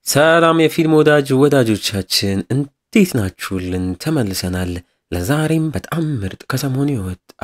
ሰላም የፊልም ወዳጆቻችን እንዴት ናችሁልን? ተመልሰናል። ለዛሬም በጣም ምርጥ ከሰሞኑ የወጣ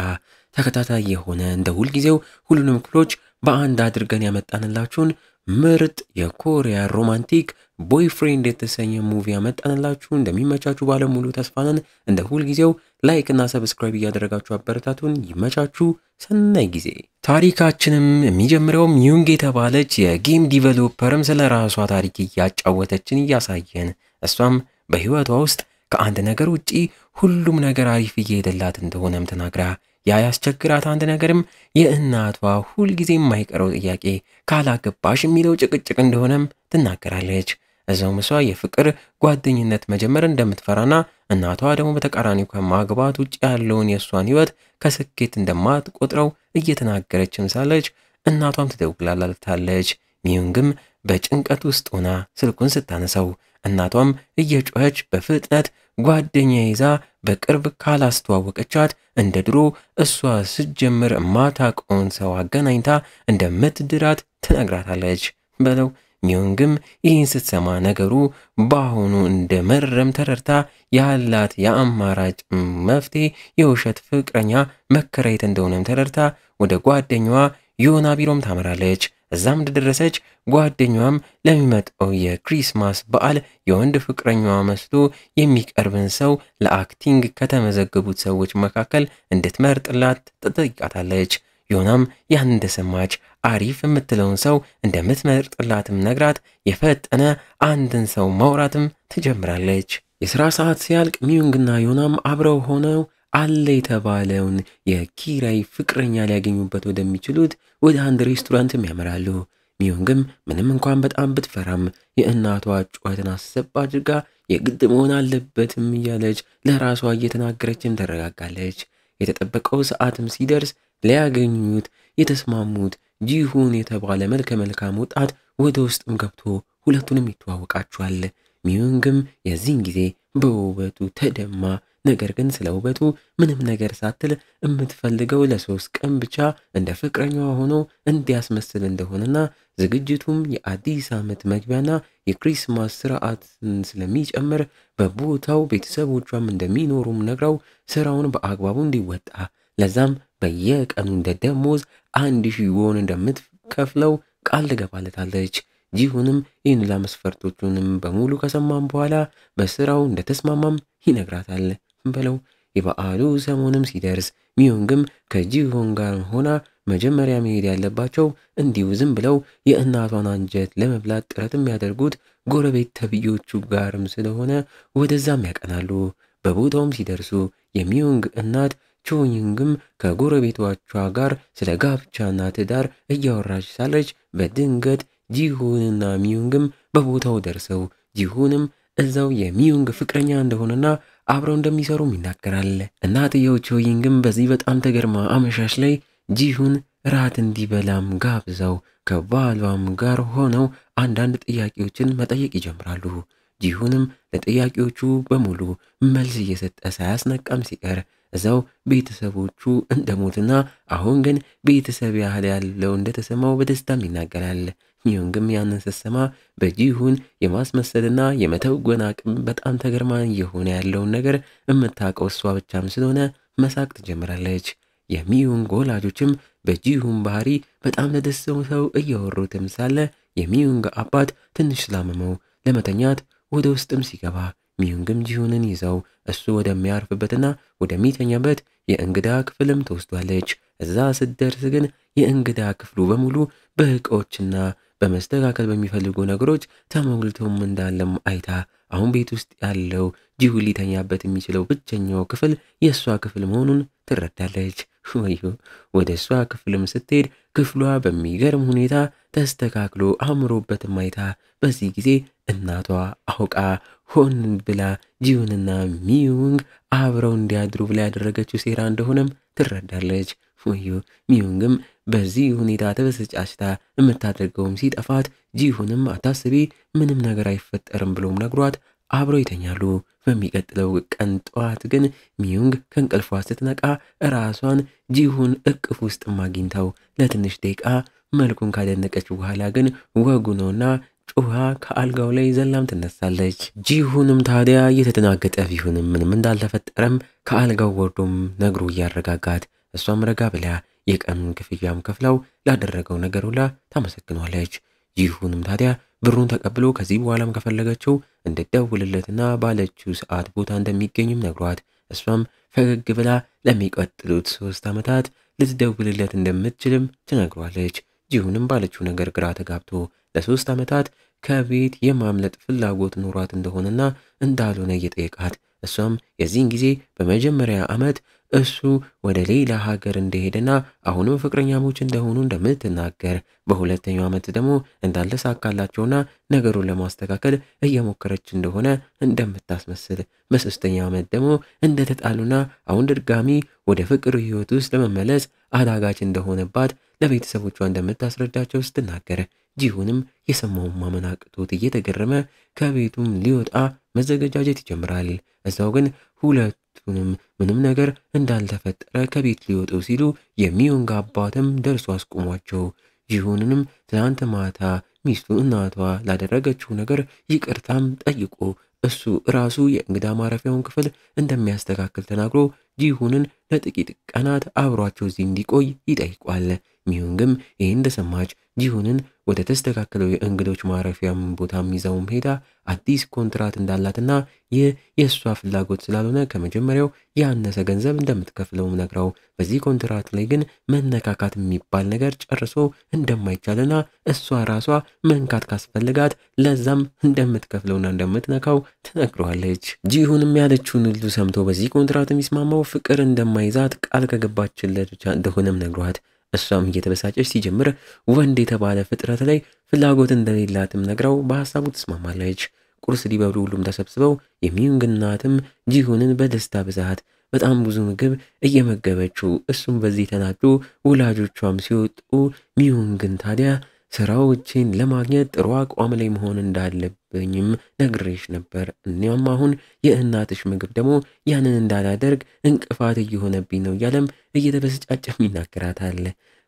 ተከታታይ የሆነ እንደ ሁልጊዜው ሁሉንም ክፍሎች በአንድ አድርገን ያመጣንላችሁን ምርጥ የኮሪያ ሮማንቲክ ቦይፍሬንድ የተሰኘ ሙቪ ያመጣንላችሁ። እንደሚመቻችሁ ባለሙሉ ተስፋ ነን። እንደ ሁልጊዜው ላይክ እና ሰብስክራይብ እያደረጋችሁ አበረታቱን። ይመቻችሁ። ሰናይ ጊዜ። ታሪካችንም የሚጀምረው ሚዩንግ የተባለች የጌም ዲቨሎፐርም ስለ ራሷ ታሪክ እያጫወተችን እያሳየን፣ እሷም በህይወቷ ውስጥ ከአንድ ነገር ውጪ ሁሉም ነገር አሪፍ እየሄደላት እንደሆነም ተናግራ ያ ያስቸግራት አንድ ነገርም የእናቷ ሁልጊዜ የማይቀረው ጥያቄ ካላገባሽ የሚለው ጭቅጭቅ እንደሆነም ትናገራለች። እዛውም እሷ የፍቅር ጓደኝነት መጀመር እንደምትፈራና እናቷ ደግሞ በተቃራኒው ከማግባት ውጭ ያለውን የእሷን ህይወት ከስኬት እንደማትቆጥረው እየተናገረችም ሳለች እናቷም ትደውልላታለች። ሚዩንግም በጭንቀት ውስጥ ሆና ስልኩን ስታነሳው እናቷም እየጮኸች በፍጥነት ጓደኛ ይዛ በቅርብ ካላስተዋወቀቻት እንደ ድሮ እሷ ስትጀምር ማታውቀውን ሰው አገናኝታ እንደምትድራት ትነግራታለች በለው። ሚዩንግም ይህን ስትሰማ ነገሩ በአሁኑ እንደ መረም ተረድታ ያላት የአማራጭ መፍትሄ የውሸት ፍቅረኛ መከራየት እንደሆነም ተረድታ ወደ ጓደኛዋ ዮና ቢሮም ታመራለች። እዛም እንደደረሰች ጓደኛዋም ለሚመጣው የክሪስማስ በዓል የወንድ ፍቅረኛዋ መስሎ የሚቀርብን ሰው ለአክቲንግ ከተመዘገቡት ሰዎች መካከል እንድትመርጥላት ትጠይቃታለች። ዮናም ያን እንደሰማች አሪፍ የምትለውን ሰው እንደምትመርጥላትም ነግራት የፈጠነ አንድን ሰው ማውራትም ትጀምራለች። የሥራ ሰዓት ሲያልቅ ሚዩንግና ዮናም አብረው ሆነው አለ የተባለውን የኪራይ ፍቅረኛ ሊያገኙበት ወደሚችሉት ወደ አንድ ሬስቶራንትም ያመራሉ። ሚዩንግም ምንም እንኳን በጣም ብትፈራም የእናቷ ጩኸትን አሰብ አድርጋ የግድ መሆን አለበትም እያለች ለራሷ እየተናገረችም ተረጋጋለች። የተጠበቀው ሰዓትም ሲደርስ ሊያገኙት የተስማሙት ጂሁን የተባለ መልከ መልካም ወጣት ወደ ውስጥም ገብቶ ሁለቱንም ይተዋወቃቸዋል። ሚዩንግም የዚህን ጊዜ በውበቱ ተደማ። ነገር ግን ስለ ውበቱ ምንም ነገር ሳትል የምትፈልገው ለ3 ቀን ብቻ እንደ ፍቅረኛዋ ሆኖ እንዲያስመስል እንደሆነና ዝግጅቱም የአዲስ ዓመት መግቢያና የክሪስማስ ስርዓትን ስለሚጨምር በቦታው ቤተሰቦቿም እንደሚኖሩም ነግረው ስራውን በአግባቡ እንዲወጣ ለዛም በየቀኑ እንደ ደሞዝ 1000 ዎን እንደምትከፍለው ቃል ትገባለታለች። ጂሁንም ይህን መስፈርቶቹንም በሙሉ ከሰማም በኋላ በስራው እንደተስማማም ይነግራታል በለው። የበዓሉ ሰሞንም ሲደርስ ሚዩንግም ከጂሁን ጋር ሆና መጀመሪያ መሄድ ያለባቸው እንዲሁ ዝም ብለው የእናቷን አንጀት ለመብላት ጥረት የሚያደርጉት ጎረቤት ተብዮቹ ጋርም ስለሆነ ወደዛም ያቀናሉ። በቦታውም ሲደርሱ የሚዩንግ እናት ቾይንግም ከጎረቤቶቿ ጋር ስለ ጋብቻና ትዳር እያወራች ሳለች በድንገት ጂሁንና ሚዩንግም በቦታው ደርሰው ጂሁንም እዛው የሚዩንግ ፍቅረኛ እንደሆነና አብረው እንደሚሰሩም ይናገራል። እናትየው ቾይንግም በዚህ በጣም ተገርማ አመሻሽ ላይ ጂሁን ራት እንዲበላም ጋብዘው ከባሏም ጋር ሆነው አንዳንድ ጥያቄዎችን መጠየቅ ይጀምራሉ። ጂሁንም ለጥያቄዎቹ በሙሉ መልስ እየሰጠ ሳያስነቃም ሲቀር እዛው ቤተሰቦቹ እንደሞትና አሁን ግን ቤተሰብ ያህል ያለው እንደተሰማው በደስታም ይናገራል። ሚዩንግም ያንን ስትሰማ በጂሁን የማስመሰልና የመተወን አቅም በጣም ተገርማ እየሆነ ያለውን ነገር የምታውቀው እሷ ብቻም ስለሆነ መሳቅ ትጀምራለች። የሚዩንግ ወላጆችም በጂሁን ባህሪ በጣም ለደሰው እያወሩትም ሳለ የሚዩንግ አባት ትንሽ ስላመመው ለመተኛት ወደ ውስጥም ሲገባ ሚዩንግም ጂሁንን ይዘው እሱ ወደሚያርፍበትና ወደሚተኛበት የእንግዳ ክፍልም ተወስዷለች። እዛ ስትደርስ ግን የእንግዳ ክፍሉ በሙሉ በእቃዎችና በመስተካከል በሚፈልጉ ነገሮች ተሞልቶም እንዳለም አይታ አሁን ቤት ውስጥ ያለው ጂሁን ሊተኛበት የሚችለው ብቸኛው ክፍል የእሷ ክፍል መሆኑን ትረዳለች። ወደ እሷ ክፍልም ስትሄድ ክፍሏ በሚገርም ሁኔታ ተስተካክሎ አምሮበትም አይታ በዚህ ጊዜ እናቷ አውቃ ሆን ብላ ጂሁንና ሚዩንግ አብረው እንዲያድሩ ብላ ያደረገችው ሴራ እንደሆነም ትረዳለች። ሚዩንግም በዚህ ሁኔታ ተበሳጭታ የምታደርገውም ሲጠፋት ጂሁንም አታስቢ ምንም ነገር አይፈጠርም ብሎም ነግሯት አብረው ይተኛሉ። በሚቀጥለው ቀን ጠዋት ግን ሚዩንግ ከእንቅልፏ ስትነቃ ራሷን ጂሁን እቅፍ ውስጥ አግኝታው ለትንሽ ደቂቃ መልኩን ካደነቀች በኋላ ግን ወጉ ነውና ጩሃ ከአልጋው ላይ ዘላም ትነሳለች። ጂሁንም ታዲያ እየተደናገጠ ቢሆንም ምንም እንዳልተፈጠረም ከአልጋው ወርዶም ነግሮ እያረጋጋት እሷም ረጋ ብላ የቀኑን ክፍያም ከፍለው ላደረገው ነገር ሁላ ታመሰግኗለች። ጂሁንም ታዲያ ብሩን ተቀብሎ ከዚህ በኋላም ከፈለገችው እንድትደውልለትና ባለችው ሰዓት ቦታ እንደሚገኝም ነግሯት እሷም ፈገግ ብላ ለሚቀጥሉት 3 ዓመታት ልትደውልለት እንደምትችልም ትነግሯለች። ጂሁንም ባለችው ነገር ግራ ተጋብቶ ለ3 ዓመታት ከቤት የማምለጥ ፍላጎት ኖሯት እንደሆነና እንዳልሆነ እየጠየቃት እሷም የዚህን ጊዜ በመጀመሪያ ዓመት እሱ ወደ ሌላ ሀገር እንደሄደና አሁንም ፍቅረኛሞች እንደሆኑ እንደምትናገር በሁለተኛው ዓመት ደግሞ እንዳልተሳካላቸውና ነገሩን ለማስተካከል እየሞከረች እንደሆነ እንደምታስመስል በሶስተኛው ዓመት ደግሞ እንደተጣሉና አሁን ድጋሚ ወደ ፍቅር ህይወት ውስጥ ለመመለስ አዳጋች እንደሆነባት ለቤተሰቦቿ እንደምታስረዳቸው ስትናገር ጂሁንም የሰማውን ማመን አቅቶት እየተገረመ ከቤቱም ሊወጣ መዘገጃጀት ይጀምራል። እዛው ግን ሁለቱንም ምንም ነገር እንዳልተፈጠረ ከቤት ሊወጡ ሲሉ የሚዮንግ አባትም ደርሶ አስቆሟቸው። ጂሁንንም ትናንት ማታ ሚስቱ እናቷ ላደረገችው ነገር ይቅርታም ጠይቆ እሱ ራሱ የእንግዳ ማረፊያውን ክፍል እንደሚያስተካክል ተናግሮ ጂሁንን ለጥቂት ቀናት አብሯቸው እዚህ እንዲቆይ ይጠይቋል። ሚዮንግም ይህን እንደሰማች ጂሁንን ወደ ተስተካከለው የእንግዶች ማረፊያም ቦታም ይዘውም ሄዳ አዲስ ኮንትራት እንዳላትና ይህ የእሷ ፍላጎት ስላልሆነ ከመጀመሪያው ያነሰ ገንዘብ እንደምትከፍለውም ነግራው በዚህ ኮንትራት ላይ ግን መነካካት የሚባል ነገር ጨርሶ እንደማይቻልና እሷ ራሷ መንካት ካስፈልጋት ለዛም እንደምትከፍለውና እንደምትነካው ትነግረዋለች። ጂሁንም ያለችውን ሁሉ ሰምቶ በዚህ ኮንትራት የሚስማማው ፍቅር እንደማይዛት ቃል ከገባችለት ብቻ እንደሆነም ነግሯት እሷም እየተበሳጨች ሲጀምር ወንድ የተባለ ፍጥረት ላይ ፍላጎት እንደሌላትም ነግራው በሐሳቡ ትስማማለች። ቁርስ ሊበሉ ሁሉም ተሰብስበው የሚዮንግ እናትም ጂሁንን በደስታ ብዛት በጣም ብዙ ምግብ እየመገበችው እሱም በዚህ ተናዶ ወላጆቿም ሲወጡ ሚዮንግን ታዲያ ስራዎችን ለማግኘት ጥሩ አቋም ላይ መሆን እንዳለብኝም ነግሬሽ ነበር። እኛም አሁን የእናትሽ ምግብ ደግሞ ያንን እንዳላደርግ እንቅፋት እየሆነብኝ ነው እያለም እየተበሳጨም ይናገራታል።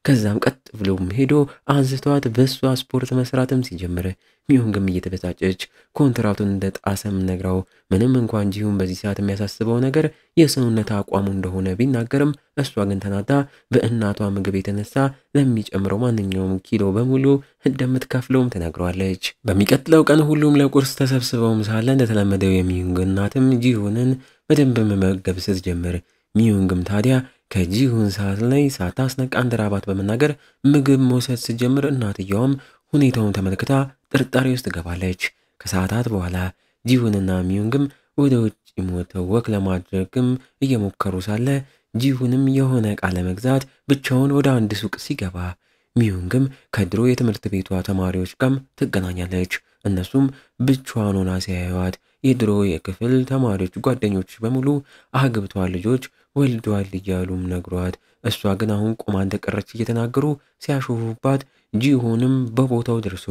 ከዛም ቀጥ ብሎም ሄዶ አንስቷት በሷ ስፖርት መስራትም ሲጀምር ሚዮንግም እየተበሳጨች ኮንትራቱን እንደጣሰም ነግራው ምንም እንኳን ጂሁን በዚህ ሰዓት የሚያሳስበው ነገር የሰውነት አቋሙ እንደሆነ ቢናገርም እሷ ግን ተናዳ በእናቷ ምግብ የተነሳ ለሚጨምረው ማንኛውም ኪሎ በሙሉ እንደምትከፍለውም ተናግረዋለች። በሚቀጥለው ቀን ሁሉም ለቁርስ ተሰብስበውም ሳለ እንደተለመደው የሚዮንግ እናትም ጂሁንን በደንብ መመገብ ስትጀምር ሚዮንግም ታዲያ ከጂሁን ሰዓት ላይ ሳታስነቃ እንደራባት በመናገር ምግብ መውሰድ ስትጀምር እናትየዋም ሁኔታውን ተመልክታ ጥርጣሬ ውስጥ ገባለች። ከሰዓታት በኋላ ጂሁንና ሚዮንግም ወደ ውጭ ሞተው ወክ ለማድረግም እየሞከሩ ሳለ ጂሁንም የሆነ ዕቃ ለመግዛት ብቻውን ወደ አንድ ሱቅ ሲገባ ሚዮንግም ከድሮ የትምህርት ቤቷ ተማሪዎች ጋርም ትገናኛለች። እነሱም ብቻዋን ሆና ሲያዩዋት የድሮ የክፍል ተማሪዎች ጓደኞች በሙሉ አግብተዋል፣ ልጆች ወልደዋል እያሉም ነግሯት እሷ ግን አሁን ቆማ እንደቀረች እየተናገሩ ሲያሾፉባት ጂሁንም በቦታው ደርሶ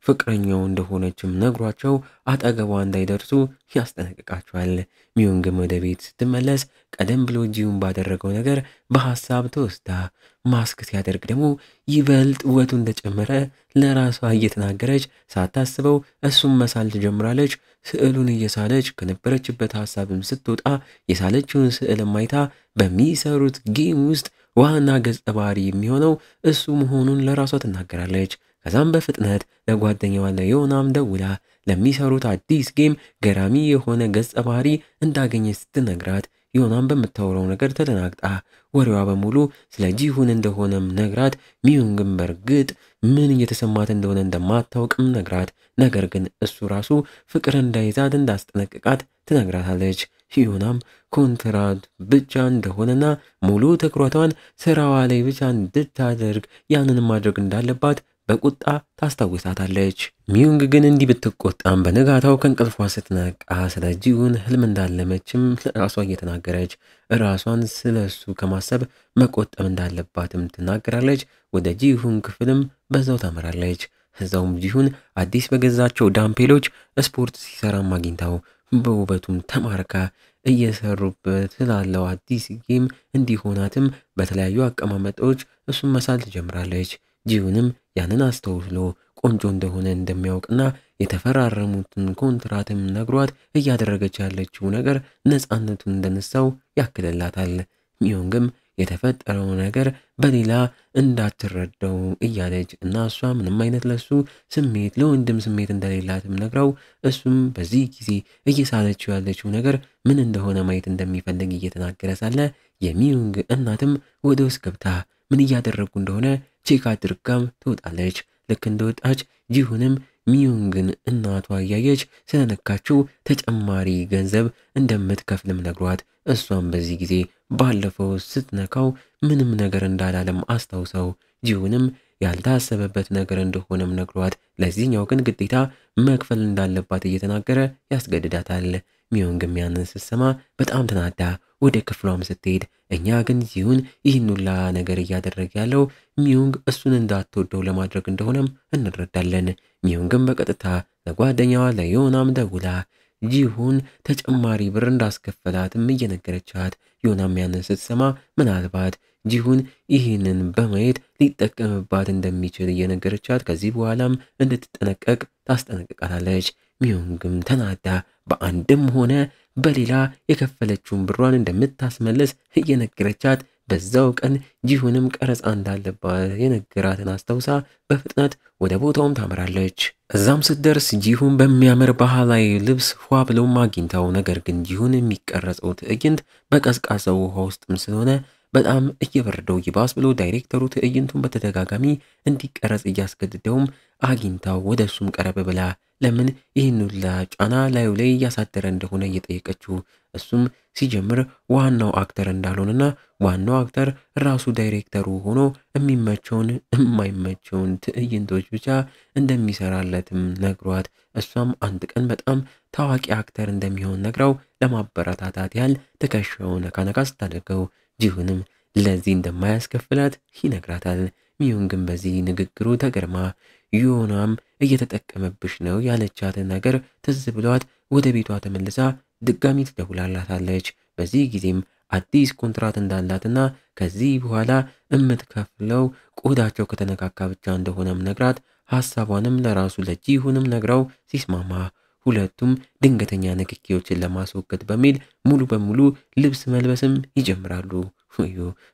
ፍቅረኛው እንደሆነችም ነግሯቸው አጠገቧ እንዳይደርሱ ያስጠነቅቃቸዋል። ሚዮንግም ወደ ቤት ስትመለስ ቀደም ብሎ ጂሁን ባደረገው ነገር በሐሳብ ተወስዳ ማስክ ሲያደርግ ደግሞ ይበልጥ ውበቱ እንደጨመረ ለራሷ እየተናገረች ሳታስበው እሱም መሳል ትጀምራለች። ስዕሉን እየሳለች ከነበረችበት ሐሳብም ስትወጣ የሳለችውን ስዕል ማይታ በሚሰሩት ጌም ውስጥ ዋና ገጸ ባህሪ የሚሆነው እሱ መሆኑን ለራሷ ትናገራለች። ከዛም በፍጥነት ለጓደኛዋ ለዮናም ደውላ ለሚሰሩት አዲስ ጌም ገራሚ የሆነ ገጸ ባህሪ እንዳገኘች ስትነግራት ዮናም በምታወራው ነገር ተደናግጣ ወሬዋ በሙሉ ስለ ጂሁን እንደሆነም ነግራት ሚዮንግም በርግጥ ምን እየተሰማት እንደሆነ እንደማታውቅም ነግራት ነገር ግን እሱ ራሱ ፍቅር እንዳይዛት እንዳስጠነቅቃት ትነግራታለች። ዮናም ኮንትራት ብቻ እንደሆነና ሙሉ ትኩረቷን ስራዋ ላይ ብቻ እንድታደርግ ያንን ማድረግ እንዳለባት በቁጣ ታስታውሳታለች። ሚዮንግ ግን እንዲህ ብትቆጣም በነጋታው ከእንቅልፏ ስትነቃ ስለ ጂሁን ህልም እንዳለመችም ለራሷ እየተናገረች ራሷን ስለሱ ከማሰብ መቆጠብ እንዳለባትም ትናገራለች። ወደ ጂሁን ክፍልም በዛው ታመራለች። እዛውም ጂሁን አዲስ በገዛቸው ዳምፔሎች ስፖርት ሲሰራም አግኝታው በውበቱም ተማርካ እየሰሩበት ስላለው አዲስ ጌም እንዲሆናትም በተለያዩ አቀማመጦች እሱን መሳል ትጀምራለች። ጂሁንም ያንን አስተውሎ ቆንጆ እንደሆነ እንደሚያውቅና የተፈራረሙትን ኮንትራትም ነግሯት እያደረገች ያለችው ነገር ነፃነቱን እንደነሳው ያክልላታል። ሚዮንግም የተፈጠረው ነገር በሌላ እንዳትረዳው እያለች እና እሷ ምንም አይነት ለሱ ስሜት ለወንድም ስሜት እንደሌላትም ነግራው እሱም በዚህ ጊዜ እየሳለችው ያለችው ነገር ምን እንደሆነ ማየት እንደሚፈልግ እየተናገረ ሳለ የሚዩንግ እናትም ወደ ውስጥ ገብታ ምን እያደረጉ እንደሆነ ቼክ አድርጋም ትወጣለች። ልክ እንደወጣች ጂሁንም ሚዩንግን እናቷ እያየች ስለነካችው ተጨማሪ ገንዘብ እንደምትከፍልም ነግሯት እሷም በዚህ ጊዜ ባለፈው ስትነካው ምንም ነገር እንዳላለም አስታውሰው ጂሁንም ያልታሰበበት ነገር እንደሆነም ነግሯት ለዚህኛው ግን ግዴታ መክፈል እንዳለባት እየተናገረ ያስገድዳታል። ሚዮንግም ያንን ስትሰማ በጣም ተናዳ ወደ ክፍሏም ስትሄድ እኛ ግን ጂሁን ይህን ሁላ ነገር እያደረገ ያለው ሚዮንግ እሱን እንዳትወደው ለማድረግ እንደሆነም እንረዳለን። ሚዮንግም በቀጥታ ለጓደኛዋ ለዮናም ደውላ ጂሁን ተጨማሪ ብር እንዳስከፈላትም እየነገረቻት ዮናም ያንን ስትሰማ ምናልባት ጂሁን ይህንን በማየት ሊጠቀምባት እንደሚችል እየነገረቻት ከዚህ በኋላም እንድትጠነቀቅ ታስጠነቅቃታለች። ሚዮንግም ተናዳ በአንድም ሆነ በሌላ የከፈለችውን ብሯን እንደምታስመልስ እየነገረቻት በዛው ቀን ጂሁንም ቀረጻ እንዳለባት የነገራትን አስታውሳ በፍጥነት ወደ ቦታውም ታመራለች። እዛም ስትደርስ ጂሁን በሚያምር ባህላዊ ልብስ ፏ ብሎም አግኝታው ነገር ግን ጂሁን የሚቀረጸው ትዕይንት በቀዝቃዛው ውሃ ውስጥም ስለሆነ በጣም እየበረደው ይባስ ብሎ ዳይሬክተሩ ትዕይንቱን በተደጋጋሚ እንዲቀረጽ እያስገድደውም አግኝታው ወደ እሱም ቀረብ ብላ ለምን ይህን ሁላ ጫና ላዩ ላይ እያሳደረ እንደሆነ እየጠየቀችው እሱም ሲጀምር ዋናው አክተር እንዳልሆነና ዋናው አክተር ራሱ ዳይሬክተሩ ሆኖ የሚመቸውን የማይመቸውን ትዕይንቶች ብቻ እንደሚሰራለትም ነግሯት እሷም አንድ ቀን በጣም ታዋቂ አክተር እንደሚሆን ነግራው ለማበረታታት ያህል ትከሻውን ነካነካ ስታደርገው ጂሁንም ለዚህ እንደማያስከፍላት ይነግራታል። ሚዮንግም በዚህ ንግግሩ ተገርማ ዮናም እየተጠቀመብሽ ነው ያለቻትን ነገር ትዝ ብሏት ወደ ቤቷ ተመልሳ ድጋሚ ትደውላላታለች። በዚህ ጊዜም አዲስ ኮንትራት እንዳላትና ከዚህ በኋላ የምትከፍለው ቆዳቸው ከተነካካ ብቻ እንደሆነም ነግራት ሐሳቧንም ለራሱ ለጂሁንም ነግራው ሲስማማ ሁለቱም ድንገተኛ ንክኪዎችን ለማስወገድ በሚል ሙሉ በሙሉ ልብስ መልበስም ይጀምራሉ።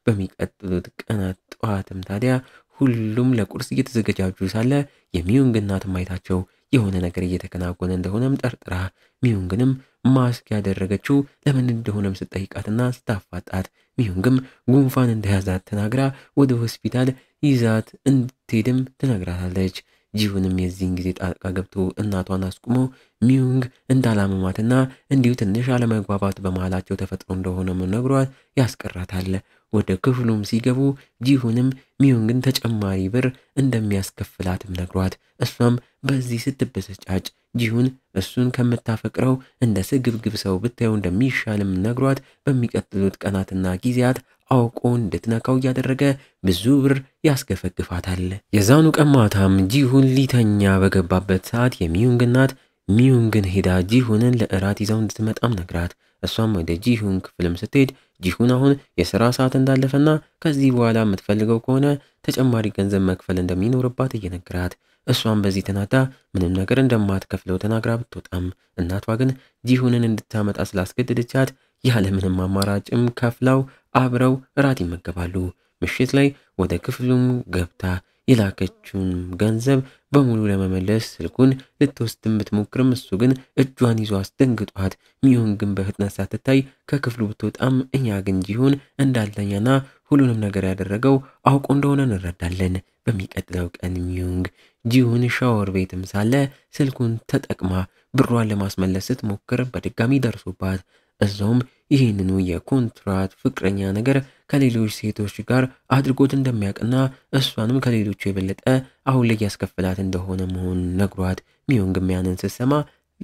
በሚቀጥሉት ቀናት ጠዋትም ታዲያ ሁሉም ለቁርስ እየተዘገጃጁ ሳለ የሚዩንግ እናት ማየታቸው የሆነ ነገር እየተከናወነ እንደሆነም ጠርጥራ ሚዩንግንም ማስክ ያደረገችው ለምን እንደሆነም ስጠይቃትና ስታፋጣት ሚዩንግም ጉንፋን እንደያዛት ተናግራ ወደ ሆስፒታል ይዛት እንድትሄድም ትነግራታለች። ጂሁንም የዚህን ጊዜ ጣልቃ ገብቶ እናቷን አስቁሞ ሚዩንግ እንዳላመማትና እንዲሁ ትንሽ አለመግባባት በመሃላቸው ተፈጥሮ እንደሆነም ነግሯት ያስቀራታል። ወደ ክፍሉም ሲገቡ ጂሁንም ሚዩንግን ተጨማሪ ብር እንደሚያስከፍላትም ነግሯት እሷም በዚህ ስትበሰጫጭ ጂሁን እሱን ከምታፈቅረው እንደ ስግብግብ ሰው ብታየው እንደሚሻልም ነግሯት በሚቀጥሉት ቀናትና ጊዜያት አውቆ እንድትነካው እያደረገ ብዙ ብር ያስገፈግፋታል። የዛኑ ቀን ማታም ጂሁን ሊተኛ በገባበት ሰዓት የሚዩንግ እናት ሚዩንግን ሄዳ ጂሁንን ለእራት ይዘው እንድትመጣም ነግራት እሷም ወደ ጂሁን ክፍልም ስትሄድ ጂሁን አሁን የሥራ ሰዓት እንዳለፈና ከዚህ በኋላ የምትፈልገው ከሆነ ተጨማሪ ገንዘብ መክፈል እንደሚኖርባት እየነገራት እሷም በዚህ ተናዳ ምንም ነገር እንደማትከፍለው ተናግራ ብትወጣም እናቷ ግን ጂሁንን እንድታመጣ ስላስገደደቻት ያለምንም አማራጭም ከፍላው አብረው እራት ይመገባሉ። ምሽት ላይ ወደ ክፍሉም ገብታ የላከችውን ገንዘብ በሙሉ ለመመለስ ስልኩን ልትወስድም ብትሞክርም እሱ ግን እጇን ይዞ አስደንግጧት ሚዩንግን በፍጥነት ሳትታይ ከክፍሉ ብትወጣም እኛ ግን ጂሁን እንዳልተኛና ሁሉንም ነገር ያደረገው አውቆ እንደሆነ እንረዳለን። በሚቀጥለው ቀን ሚዩንግ ጂሁን ሻወር ቤትም ሳለ ስልኩን ተጠቅማ ብሯን ለማስመለስ ስትሞክር በድጋሚ ደርሶባት እዛውም ይህንኑ የኮንትራት ፍቅረኛ ነገር ከሌሎች ሴቶች ጋር አድርጎት እንደሚያውቅና እሷንም ከሌሎቹ የበለጠ አሁን ላይ ያስከፍላት እንደሆነ መሆን ነግሯት ሚዩንግም ያንን ስትሰማ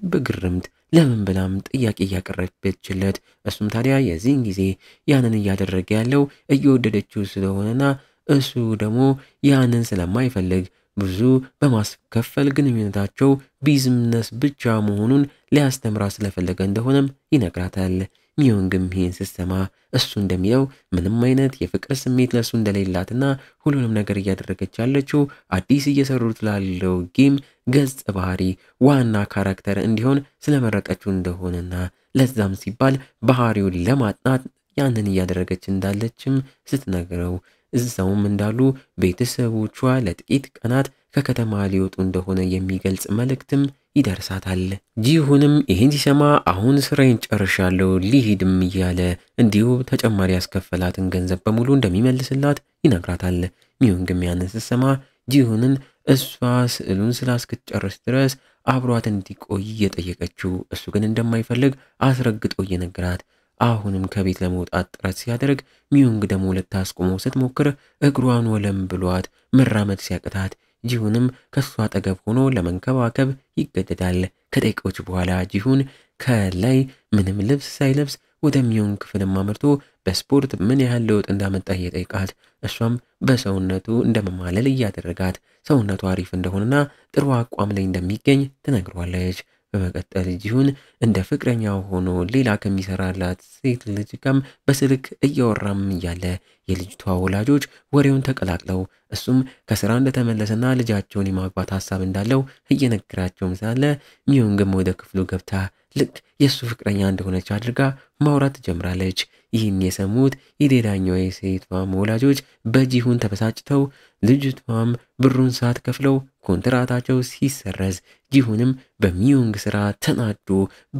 በግርምት ለምን ብላም ጥያቄ እያቀረበችለት እሱም ታዲያ የዚህን ጊዜ ያንን እያደረገ ያለው እየወደደችው ስለሆነና እሱ ደግሞ ያንን ስለማይፈልግ ብዙ በማስከፈል ግንኙነታቸው ቢዝነስ ብቻ መሆኑን ሊያስተምራ ስለፈለገ እንደሆነም ይነግራታል። ሚዮንግም ይህን ስትሰማ እሱ እንደሚለው ምንም አይነት የፍቅር ስሜት ለሱ እንደሌላትና ሁሉንም ነገር እያደረገች ያለችው አዲስ እየሰሩት ላለው ጌም ገጸ ባህሪ ዋና ካራክተር እንዲሆን ስለመረጠችው እንደሆነና ለዛም ሲባል ባህሪውን ለማጥናት ያንን እያደረገች እንዳለችም ስትነግረው እዛውም እንዳሉ ቤተሰቦቿ ለጥቂት ቀናት ከከተማ ሊወጡ እንደሆነ የሚገልጽ መልእክትም ይደርሳታል። ጂሁንም ይህን ሲሰማ አሁን ስራዬን ጨርሻለሁ ሊሄድም እያለ እንዲሁ ተጨማሪ ያስከፈላትን ገንዘብ በሙሉ እንደሚመልስላት ይነግራታል። ሚዮንግም ያንን ስትሰማ ጂሁንን እሷ ስዕሉን ስላስክትጨርስ ድረስ አብሯት እንዲቆይ እየጠየቀችው እሱ ግን እንደማይፈልግ አስረግጦ እየነገራት አሁንም ከቤት ለመውጣት ጥረት ሲያደርግ ሚዮንግ ደግሞ ልታስቆመው ስትሞክር እግሯን ወለም ብሏት መራመድ ሲያቅታት ጂሁንም ከሷ አጠገብ ሆኖ ለመንከባከብ ይገደዳል። ከደቂቃዎች በኋላ ጂሁን ከላይ ምንም ልብስ ሳይለብስ ወደ ሚዮንግ ክፍልም አምርቶ በስፖርት ምን ያህል ለውጥ እንዳመጣ እየጠየቃት እሷም በሰውነቱ እንደመማለል እያደረጋት ሰውነቱ አሪፍ እንደሆነና ጥሩ አቋም ላይ እንደሚገኝ ትነግሯለች። በመቀጠል ጂሁን እንደ ፍቅረኛው ሆኖ ሌላ ከሚሰራላት ሴት ልጅ ጋም በስልክ እያወራም እያለ የልጅቷ ወላጆች ወሬውን ተቀላቅለው እሱም ከስራ እንደተመለሰና ልጃቸውን የማግባት ሀሳብ እንዳለው እየነገራቸውም ሳለ ሚዮንግም ወደ ክፍሉ ገብታ ልክ የሱ ፍቅረኛ እንደሆነች አድርጋ ማውራት ትጀምራለች። ይህን የሰሙት የሌላኛው የሴቷም ወላጆች በጂሁን ተበሳጭተው ልጅቷም ብሩን ሳትከፍለው ኮንትራታቸው ሲሰረዝ ጂሁንም በሚዮንግ ስራ ተናዶ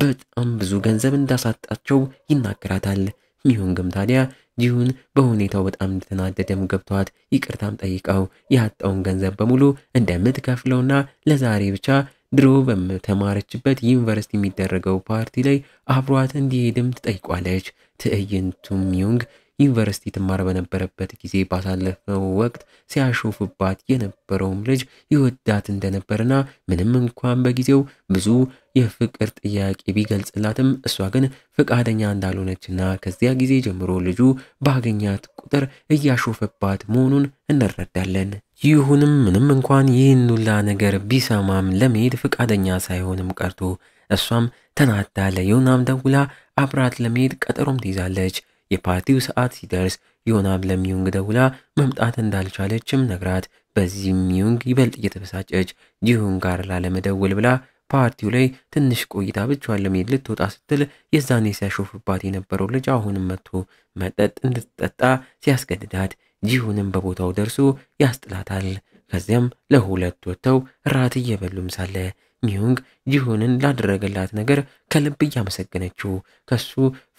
በጣም ብዙ ገንዘብ እንዳሳጣቸው ይናገራታል። ሚዮንግም ታዲያ ጂሁን በሁኔታው በጣም እንደተናደደም ገብቷት ይቅርታም ጠይቀው ያጣውን ገንዘብ በሙሉ እንደምትከፍለውና ለዛሬ ብቻ ድሮ በተማረችበት ዩኒቨርሲቲ የሚደረገው ፓርቲ ላይ አብሯት እንዲሄድም ትጠይቋለች። ትዕይንቱም ሚዮንግ ዩኒቨርሲቲ ትማር በነበረበት ጊዜ ባሳለፈው ወቅት ሲያሾፍባት የነበረውም ልጅ ይወዳት እንደነበርና ምንም እንኳን በጊዜው ብዙ የፍቅር ጥያቄ ቢገልጽላትም እሷ ግን ፍቃደኛ እንዳልሆነችና ከዚያ ጊዜ ጀምሮ ልጁ ባገኛት ቁጥር እያሾፈባት መሆኑን እንረዳለን። ይሁንም ምንም እንኳን ይህን ሁላ ነገር ቢሰማም ለመሄድ ፍቃደኛ ሳይሆንም ቀርቶ እሷም ተናዳ ለዮናም ደውላ አብራት ለመሄድ ቀጠሮም ትይዛለች። የፓርቲው ሰዓት ሲደርስ ዮናም ለሚዮንግ ደውላ መምጣት እንዳልቻለችም ነግራት በዚህም ሚዮንግ ይበልጥ እየተበሳጨች ጂሁን ጋር ላለመደወል ብላ ፓርቲው ላይ ትንሽ ቆይታ ብቻዋን ለመሄድ ልትወጣ ስትል የዛኔ ሲያሾፍባት የነበረው ልጅ አሁንም መጥቶ መጠጥ እንድትጠጣ ሲያስገድዳት ጂሁንም በቦታው ደርሶ ያስጥላታል። ከዚያም ለሁለት ወጥተው ራት እየበሉም ሳለ ሚዮንግ ጂሁንን ላደረገላት ነገር ከልብ እያመሰገነችው ከሱ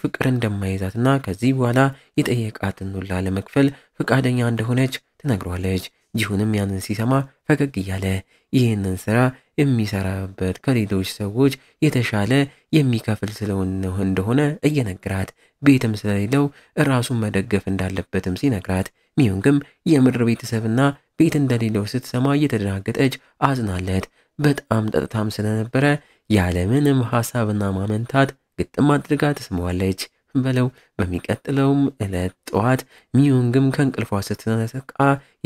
ፍቅር እንደማይዛትና ከዚህ በኋላ የጠየቃትን ሁላ ለመክፈል ፍቃደኛ እንደሆነች ትነግሯለች። ጂሁንም ያንን ሲሰማ ፈገግ እያለ ይህንን ስራ የሚሰራበት ከሌሎች ሰዎች የተሻለ የሚከፍል እንደሆነ እየነገራት ቤትም ስለሌለው ራሱን መደገፍ እንዳለበትም ሲነግራት ሚዮንግም የምድር ቤተሰብና ቤት እንደሌለው ስትሰማ እየተደናገጠች አዝናለት። በጣም ጠጥታም ስለነበረ ያለምንም ሐሳብና ማመንታት ግጥም አድርጋ ትስመዋለች በለው። በሚቀጥለውም ዕለት ጠዋት ሚዮንግም ከእንቅልፏ ስትነቃ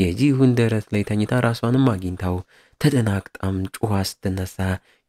የጂሁን ደረት ላይ ተኝታ ራሷንም አግኝታው ተደናግጣም ጩኋ ስትነሳ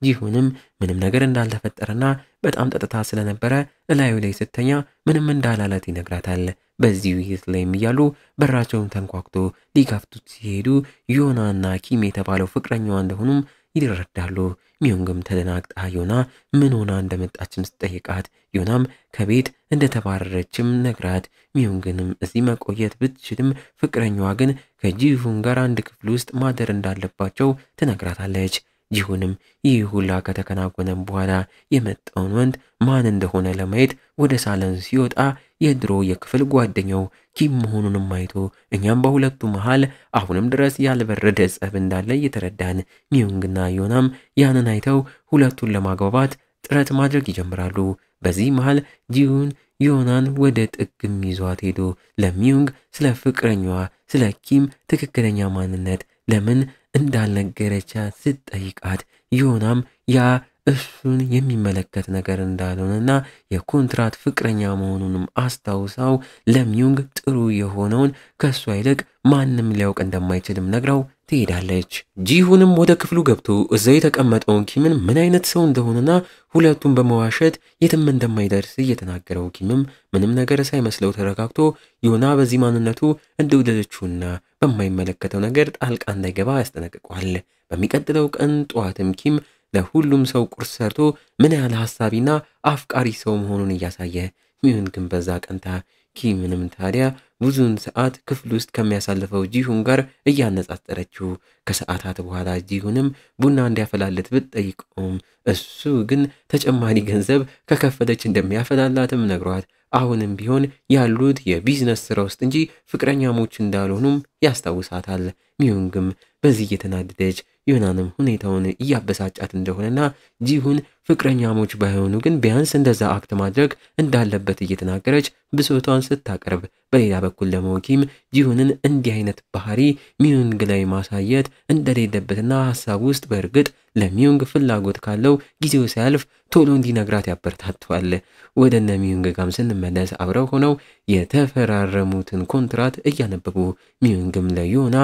ጂሁንም ምንም ነገር እንዳልተፈጠረና በጣም ጠጥታ ስለነበረ እላዩ ላይ ስተኛ ምንም እንዳላላት ይነግራታል። በዚህ ውይይት ላይም እያሉ በራቸውን ተንኳክቶ ሊከፍቱት ሲሄዱ ዮናና ኪም የተባለው ፍቅረኛዋ እንደሆኑም ይረዳሉ። ሚዮንግም ተደናግጣ ዮና ምን ሆና እንደመጣችም ስትጠይቃት ዮናም ከቤት እንደተባረረችም ነግራት ሚዮንግንም እዚህ መቆየት ብትችልም ፍቅረኛዋ ግን ከጂሁን ጋር አንድ ክፍል ውስጥ ማደር እንዳለባቸው ትነግራታለች። ጂሁንም ይህ ሁላ ከተከናወነም በኋላ የመጣውን ወንድ ማን እንደሆነ ለማየት ወደ ሳሎን ሲወጣ የድሮ የክፍል ጓደኛው ኪም መሆኑንም አይቶ እኛም በሁለቱ መሃል አሁንም ድረስ ያልበረደ ጸብ እንዳለ እየተረዳን ሚዮንግና ዮናም ያንን አይተው ሁለቱን ለማግባባት ጥረት ማድረግ ይጀምራሉ። በዚህ መሃል ጂሁን ዮናን ወደ ጥግም ይዟት ሄዶ ለሚዮንግ ስለ ፍቅረኛዋ ስለ ኪም ትክክለኛ ማንነት ለምን እንዳልነገረቻት ስትጠይቃት ዮናም ያ እሱን የሚመለከት ነገር እንዳልሆነና የኮንትራት ፍቅረኛ መሆኑንም አስታውሳው ለሚዮንግ ጥሩ የሆነውን ከሷ ይልቅ ማንም ሊያውቅ እንደማይችልም ነግራው ትሄዳለች። ጂሁንም ወደ ክፍሉ ገብቶ እዛው የተቀመጠውን ኪምን ምን አይነት ሰው እንደሆነና ሁለቱም በመዋሸት የትም እንደማይደርስ እየተናገረው ኪምም ምንም ነገር ሳይመስለው ተረጋግቶ ዮና በዚህ ማንነቱ እንደወደደችውና በማይመለከተው ነገር ጣልቃ እንዳይገባ ያስጠነቅቀዋል። በሚቀጥለው ቀን ጠዋትም ኪም ለሁሉም ሰው ቁርስ ሰርቶ ምን ያህል ሐሳቢና አፍቃሪ ሰው መሆኑን እያሳየ ሚዩን ግን በዛ ቀንታ ኪምንም ታዲያ ብዙውን ሰዓት ክፍል ውስጥ ከሚያሳልፈው ጂሁን ጋር እያነጻጸረችው ከሰዓታት በኋላ ጂሁንም ቡና እንዲያፈላለት ብትጠይቀውም እሱ ግን ተጨማሪ ገንዘብ ከከፈለች እንደሚያፈላላትም ነግሯት አሁንም ቢሆን ያሉት የቢዝነስ ስራ ውስጥ እንጂ ፍቅረኛሞች እንዳልሆኑም ያስታውሳታል። ሚዩንግም በዚህ እየተናደደች ዮናንም ሁኔታውን እያበሳጫት እንደሆነና ጂሁን ፍቅረኛሞች ባይሆኑ ግን ቢያንስ እንደዛ አክት ማድረግ እንዳለበት እየተናገረች ብሶቷን ስታቀርብ፣ በሌላ በኩል ደግሞ ኪም ጂሁንን እንዲህ አይነት ባህሪ ሚዩንግ ላይ ማሳየት እንደሌለበትና ሀሳብ ውስጥ በእርግጥ ለሚዩንግ ፍላጎት ካለው ጊዜው ሲያልፍ ቶሎ እንዲነግራት ያበረታቷል። ወደ እነ ሚዩንግ ጋም ስንመለስ አብረው ሆነው የተፈራረሙትን ኮንትራት እያነበቡ ሚዩንግም ለዮና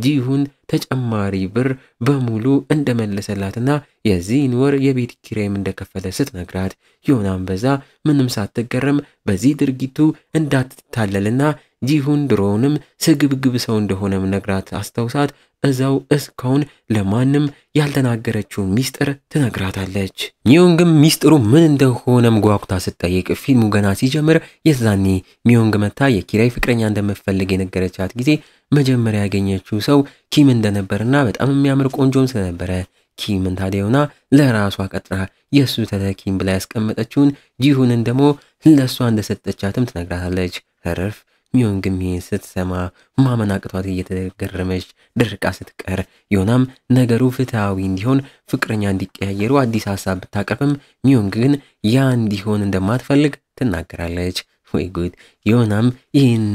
ጂሁን ተጨማሪ ብር በሙሉ እንደመለሰላትና የዚህን ወር የቤት ኪራይም እንደከፈለ ስትነግራት ዮናም በዛ ምንም ሳትገረም በዚህ ድርጊቱ እንዳትታለልና ጂሁን ድሮውንም ስግብግብ ሰው እንደሆነም ነግራት አስታውሳት እዛው እስካሁን ለማንም ያልተናገረችው ሚስጥር ትነግራታለች። ሚዮንግም ሚስጥሩ ምን እንደሆነም ጓጉታ ስትጠይቅ ፊልሙ ገና ሲጀምር የዛኔ ሚዮንግ መታ የኪራይ ፍቅረኛ እንደምትፈልግ የነገረቻት ጊዜ መጀመሪያ ያገኘችው ሰው ኪም እንደነበርና በጣም የሚያምር ቆንጆም ስለነበረ ኪምን ታዲያውና ለራሷ ቀጥራ የሱ ተተኪም ብላ ያስቀመጠችውን ጂሁንን ደግሞ ለሷ እንደሰጠቻትም ትነግራታለች። ተረፍ ሚዮንግም ይህን ስትሰማ ማመን አቅቷት እየተገረመች ድርቃ ስትቀር ዮናም ነገሩ ፍትሃዊ እንዲሆን ፍቅረኛ እንዲቀያየሩ አዲስ ሀሳብ ብታቀርብም ሚዮንግ ግን ያ እንዲሆን እንደማትፈልግ ትናገራለች። ወይ ጉድ! ዮናም ይህን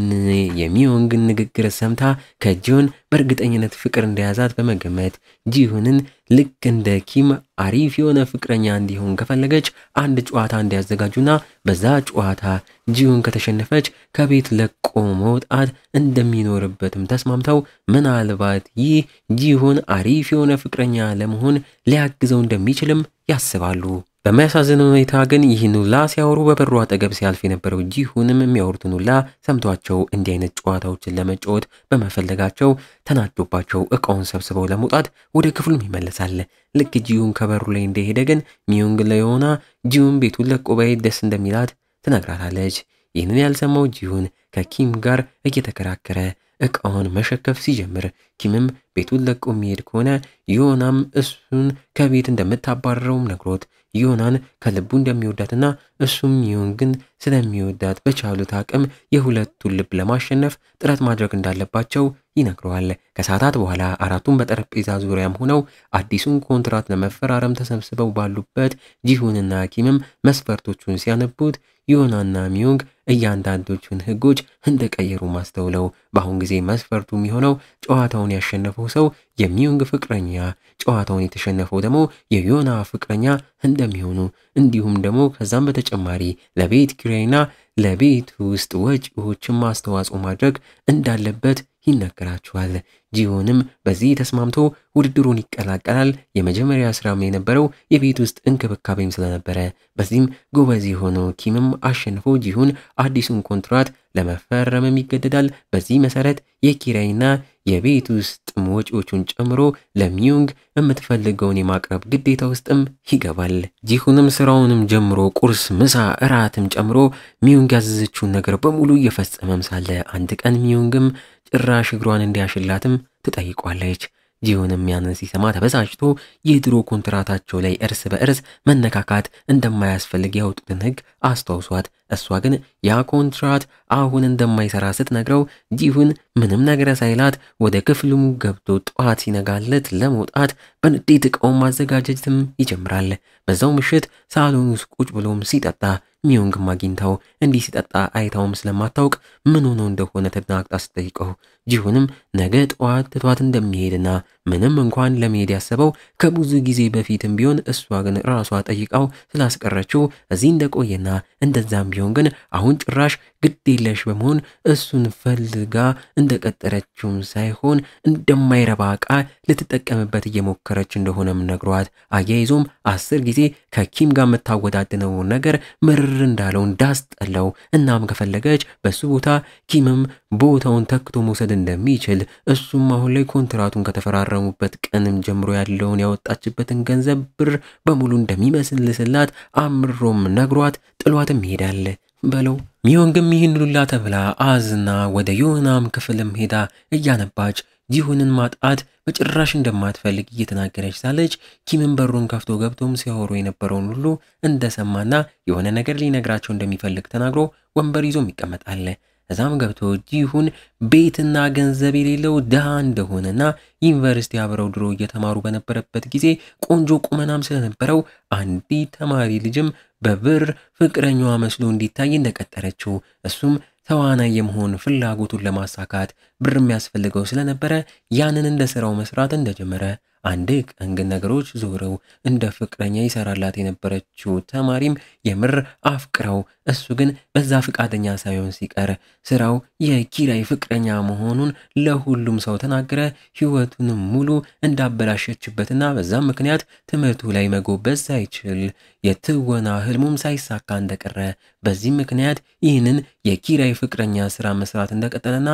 የሚዮንግን ንግግር ሰምታ ከጂሁን በእርግጠኝነት ፍቅር እንደያዛት በመገመት ጂሁንን ልክ እንደ ኪም አሪፍ የሆነ ፍቅረኛ እንዲሆን ከፈለገች አንድ ጨዋታ እንዲያዘጋጁና በዛ ጨዋታ ጂሁን ከተሸነፈች ከቤት ለቆ መውጣት እንደሚኖርበትም ተስማምተው ምናልባት ይህ ጂሁን አሪፍ የሆነ ፍቅረኛ ለመሆን ሊያግዘው እንደሚችልም ያስባሉ። በሚያሳዝን ሁኔታ ግን ይህን ሁላ ሲያወሩ በበሩ አጠገብ ሲያልፍ የነበረው ጂሁንም የሚያወሩትን ሁላ ሰምቷቸው እንዲህ አይነት ጨዋታዎችን ለመጫወት በመፈለጋቸው ተናዶባቸው እቃውን ሰብስበው ለመውጣት ወደ ክፍሉም ይመለሳል። ልክ ጂሁን ከበሩ ላይ እንደሄደ ግን ሚዮንግ ለዮና ጂሁን ቤቱን ለቆ ባይሄድ ደስ እንደሚላት ትነግራታለች። ይህንን ያልሰማው ጂሁን ከኪም ጋር እየተከራከረ እቃውን መሸከፍ ሲጀምር ኪምም ቤቱን ለቆ የሚሄድ ከሆነ ዮናም እሱን ከቤት እንደምታባረረውም ነግሮት ዮናን ከልቡ እንደሚወዳትና እሱም ሚዮንግን ስለሚወዳት በቻሉት አቅም የሁለቱን ልብ ለማሸነፍ ጥረት ማድረግ እንዳለባቸው ይነግረዋል። ከሰዓታት በኋላ አራቱም በጠረጴዛ ዙሪያም ሆነው አዲሱን ኮንትራት ለመፈራረም ተሰብስበው ባሉበት ጂሁንና ኪምም መስፈርቶቹን ሲያነቡት ዮናና ሚዮንግ እያንዳንዶቹን ህጎች እንደቀየሩ ማስተውለው በአሁን ጊዜ መስፈርቱ የሚሆነው ጨዋታውን ያሸነፈው ሰው የሚዮንግ ፍቅረኛ፣ ጨዋታውን የተሸነፈው ደግሞ የዮና ፍቅረኛ እንደሚሆኑ እንዲሁም ደግሞ ከዛም በተጨማሪ ለቤት ኪራይና ለቤት ውስጥ ወጪዎችን ማስተዋጽኦ ማድረግ እንዳለበት ይነገራቸዋል። ጂሁንም በዚህ ተስማምቶ ውድድሩን ይቀላቀላል። የመጀመሪያ ስራም የነበረው የቤት ውስጥ እንክብካቤም ስለነበረ በዚህም ጎበዝ የሆነው ኪምም አሸንፎ ጂሁን አዲሱን ኮንትራት ለመፈረምም ይገደዳል። በዚህ መሰረት የኪራይና የቤት ውስጥ ወጪዎቹን ጨምሮ ለሚዮንግ የምትፈልገውን የማቅረብ ግዴታ ውስጥም ይገባል። ጂሁንም ስራውንም ጀምሮ ቁርስ፣ ምሳ፣ እራትም ጨምሮ ሚዮንግ ያዘዘችውን ነገር በሙሉ እየፈጸመም ሳለ አንድ ቀን ሚዮንግም ጭራሽ እግሯን እንዲያሽላትም ትጠይቋለች። ጂሁንም ያንን ሲሰማ ተበሳጭቶ የድሮ ኮንትራታቸው ላይ እርስ በእርስ መነካካት እንደማያስፈልግ ያወጡትን ህግ አስታውሷት፣ እሷ ግን ያ ኮንትራት አሁን እንደማይሰራ ስትነግረው ጂሁን ምንም ነገር ሳይላት ወደ ክፍሉም ገብቶ ጠዋት ሲነጋለት ለመውጣት በንዴት እቃውን ማዘጋጀትም ይጀምራል። በዛው ምሽት ሳሎን ውስጥ ቁጭ ብሎም ሲጠጣ ሚዮንግም አግኝታው እንዲህ ሲጠጣ አይታውም ስለማታውቅ ምን ሆኖ እንደሆነ ተደናግጣ ስትጠይቀው ጂሁንም ነገ ጠዋት ትቷት እንደሚሄድና ምንም እንኳን ለመሄድ ያሰበው ከብዙ ጊዜ በፊትም ቢሆን እሷ ግን ራሷ ጠይቃው ስላስቀረችው እዚህ እንደቆየና እንደዛም ቢሆን ግን አሁን ጭራሽ ግዴለሽ በመሆን እሱን ፈልጋ እንደቀጠረችውም ሳይሆን እንደማይረባ ዕቃ ልትጠቀምበት እየሞከረች እንደሆነም ነግሯት አያይዞም 10 ጊዜ ከኪም ጋር የምታወዳድነው ነገር ምርር እንዳለው እንዳስጠላው እናም ከፈለገች በሱ ቦታ ኪምም ቦታውን ተክቶ መውሰድ እንደሚችል እሱም አሁን ላይ ኮንትራቱን ከተፈራረሙበት ቀንም ጀምሮ ያለውን ያወጣችበትን ገንዘብ ብር በሙሉ እንደሚመስልስላት አምሮም ነግሯት ጥሏትም ይሄዳል። በለው ሚዮንግም ይህን ሉላ ተብላ አዝና ወደ ዮናም ክፍልም ሄዳ እያነባች ጂሁንን ማጣት በጭራሽ እንደማትፈልግ እየተናገረች ሳለች ኪምን በሩን ከፍቶ ገብቶም ሲያወሩ የነበረውን ሁሉ እንደሰማና የሆነ ነገር ሊነግራቸው እንደሚፈልግ ተናግሮ ወንበር ይዞም ይቀመጣል። እዛም ገብቶ ጂሁን ቤትና ገንዘብ የሌለው ድሃ እንደሆነና ዩኒቨርሲቲ አብረው ድሮ እየተማሩ በነበረበት ጊዜ ቆንጆ ቁመናም ስለነበረው አንዲት ተማሪ ልጅም በብር ፍቅረኛዋ መስሎ እንዲታይ እንደቀጠረችው እሱም ተዋናይ የመሆን ፍላጎቱን ለማሳካት ብር የሚያስፈልገው ስለነበረ ያንን እንደ ስራው መስራት እንደጀመረ አንድ ቀን ግን ነገሮች ዞረው እንደ ፍቅረኛ ይሰራላት የነበረችው ተማሪም የምር አፍቅረው እሱ ግን በዛ ፍቃደኛ ሳይሆን ሲቀር ስራው የኪራይ ፍቅረኛ መሆኑን ለሁሉም ሰው ተናገረ። ህይወቱንም ሙሉ እንዳበላሸችበትና በዛም ምክንያት ትምህርቱ ላይ መጎበዝ ሳይችል የትወና ህልሙም ሳይሳካ እንደቀረ በዚህ ምክንያት ይህንን የኪራይ ፍቅረኛ ስራ መስራት እንደቀጠለና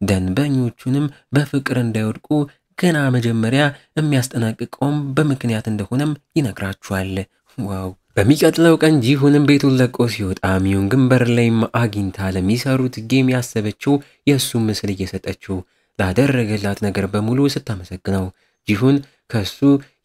ደንበኞቹንም በፍቅር እንዳይወድቁ ገና መጀመሪያ የሚያስጠናቅቀውም በምክንያት እንደሆነም ይነግራቸዋል። ዋው! በሚቀጥለው ቀን ጂሁንም ቤቱን ለቆ ሲወጣ ሚዮንግም በር ላይም አግኝታ ለሚሰሩት ጌም ያሰበችው የእሱ ምስል እየሰጠችው ላደረገላት ነገር በሙሉ ስታመሰግነው ጂሁን ከሱ